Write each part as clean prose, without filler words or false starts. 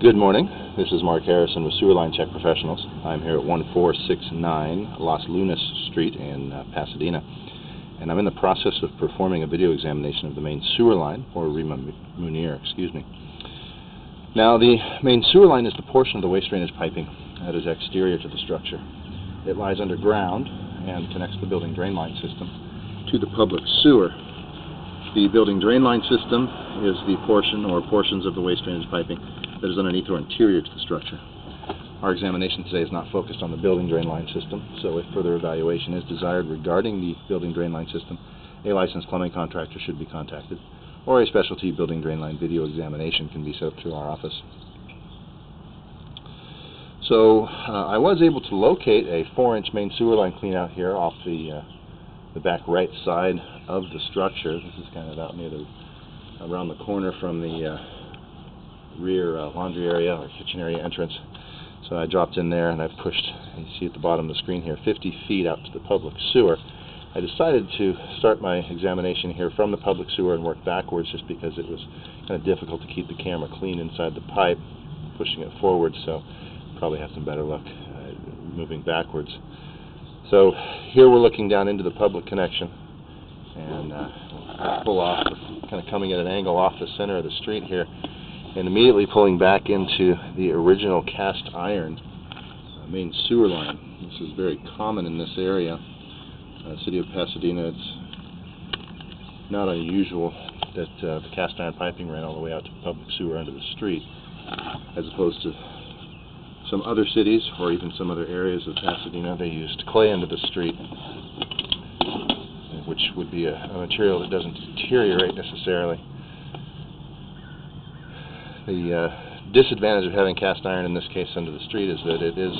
Good morning. This is Mark Harrison with Sewer Line Check Professionals. I'm here at 1469 Las Lunas Street in Pasadena, and I'm in the process of performing a video examination of the main sewer line, or Rima Munir, excuse me. Now, the main sewer line is the portion of the waste drainage piping that is exterior to the structure. It lies underground and connects the building drain line system to the public sewer. The building drain line system is the portion or portions of the waste drainage piping that is underneath or interior to the structure. Our examination today is not focused on the building drain line system, so if further evaluation is desired regarding the building drain line system, a licensed plumbing contractor should be contacted, or a specialty building drain line video examination can be set up through our office. So I was able to locate a 4-inch main sewer line cleanout here off the back right side of the structure. This is kind of out near around the corner from the rear laundry area or kitchen area entrance. So I dropped in there and I've pushed, you see at the bottom of the screen here, 50 feet out to the public sewer. I decided to start my examination here from the public sewer and work backwards just because it was kind of difficult to keep the camera clean inside the pipe, pushing it forward, so probably have some better luck moving backwards. So here we're looking down into the public connection and pull off, kind of coming at an angle off the center of the street here, and immediately pulling back into the original cast iron main sewer line. This is very common in this area. City of Pasadena, it's not unusual that the cast iron piping ran all the way out to the public sewer under the street, as opposed to some other cities or even some other areas of Pasadena. They used clay under the street, which would be a material that doesn't deteriorate necessarily. The disadvantage of having cast iron in this case under the street is that it is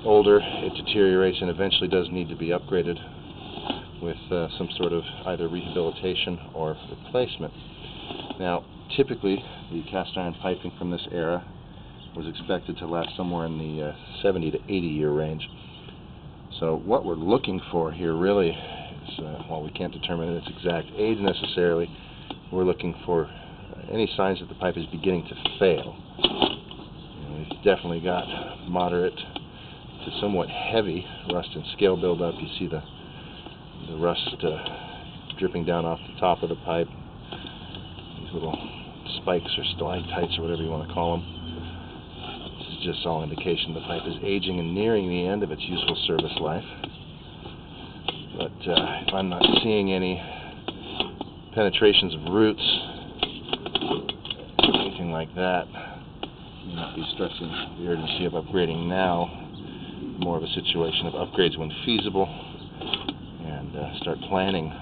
older, it deteriorates, and eventually does need to be upgraded with some sort of either rehabilitation or replacement. Now, typically the cast iron piping from this era was expected to last somewhere in the 70 to 80 year range. So what we're looking for here really is, while we can't determine its exact age necessarily, we're looking for any signs that the pipe is beginning to fail. It's definitely got moderate to somewhat heavy rust and scale buildup. You see the rust dripping down off the top of the pipe. These little spikes or stalactites or whatever you want to call them. This is just all indication the pipe is aging and nearing the end of its useful service life. But if I'm not seeing any penetrations of roots, anything like that, may not be stressing the urgency of upgrading now. More of a situation of upgrades when feasible, and start planning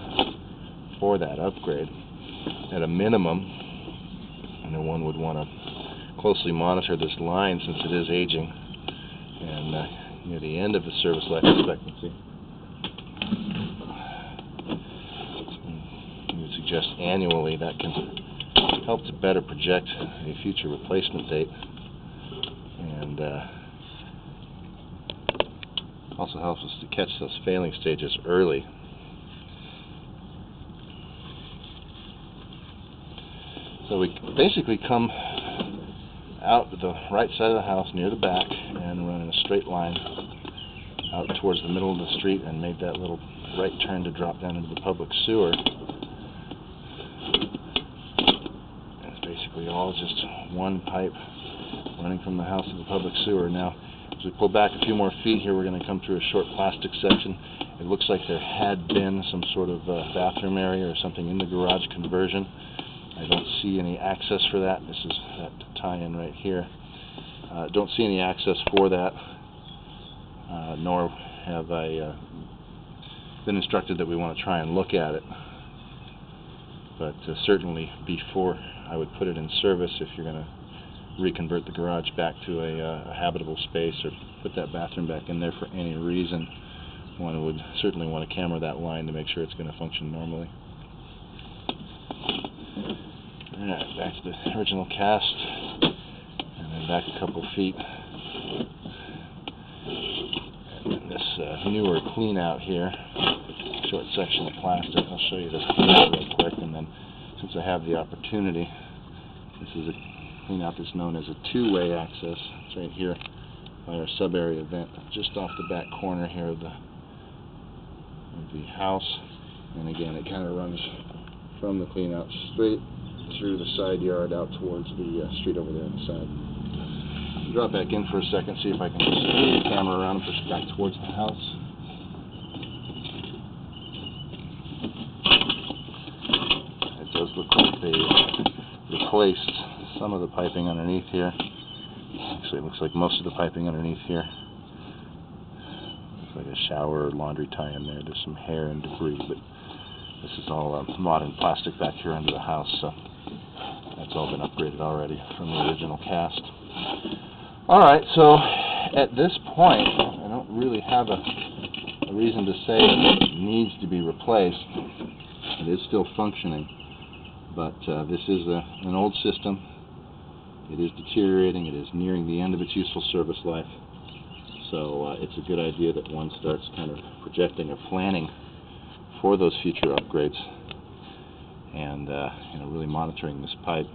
for that upgrade. At a minimum, one would want to closely monitor this line since it is aging and near the end of the service life expectancy. We would suggest annually. That can help to better project a future replacement date, and also helps us to catch those failing stages early. So we basically come out to the right side of the house near the back and run in a straight line out towards the middle of the street and made that little right turn to drop down into the public sewer. It's basically all just one pipe running from the house to the public sewer. Now, as we pull back a few more feet here, we're going to come through a short plastic section. It looks like there had been some sort of bathroom area or something in the garage conversion. I don't see any access for that. This is that tie-in right here. Don't see any access for that, nor have I been instructed that we want to try and look at it. But certainly before I would put it in service, if you're going to reconvert the garage back to a habitable space or put that bathroom back in there for any reason, one would certainly want to camera that line to make sure it's going to function normally. Alright, back to the original cast, and then back a couple feet. And then this newer clean out here, short section of plastic. I'll show you this clean out real quick, and then since I have the opportunity, this is a clean out that's known as a two-way access. It's right here by our sub-area vent, just off the back corner here of the house. And again, it kind of runs from the clean out straight through the side yard out towards the street over there on the side. Drop back in for a second, see if I can just move the camera around and push it back towards the house. It does look like they replaced some of the piping underneath here. Actually, it looks like most of the piping underneath here. Looks like a shower or laundry tie in there. There's some hair and debris, but this is all modern plastic back here under the house, so that's all been upgraded already from the original cast. Alright, so at this point, I don't really have a reason to say it needs to be replaced. It is still functioning, but this is an old system. It is deteriorating. It is nearing the end of its useful service life. So it's a good idea that one starts kind of projecting or planning for those future upgrades and really monitoring this pipe.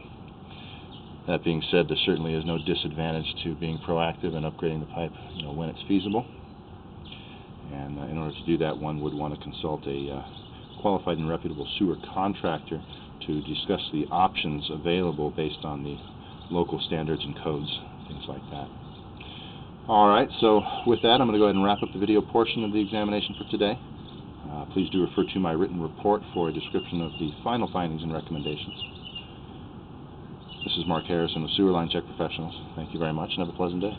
That being said, there certainly is no disadvantage to being proactive and upgrading the pipe when it's feasible. And in order to do that, one would want to consult a qualified and reputable sewer contractor to discuss the options available based on the local standards and codes, things like that. Alright, so with that, I'm going to go ahead and wrap up the video portion of the examination for today. Please do refer to my written report for a description of the final findings and recommendations. This is Mark Harrison with Sewer Line Check Professionals. Thank you very much and have a pleasant day.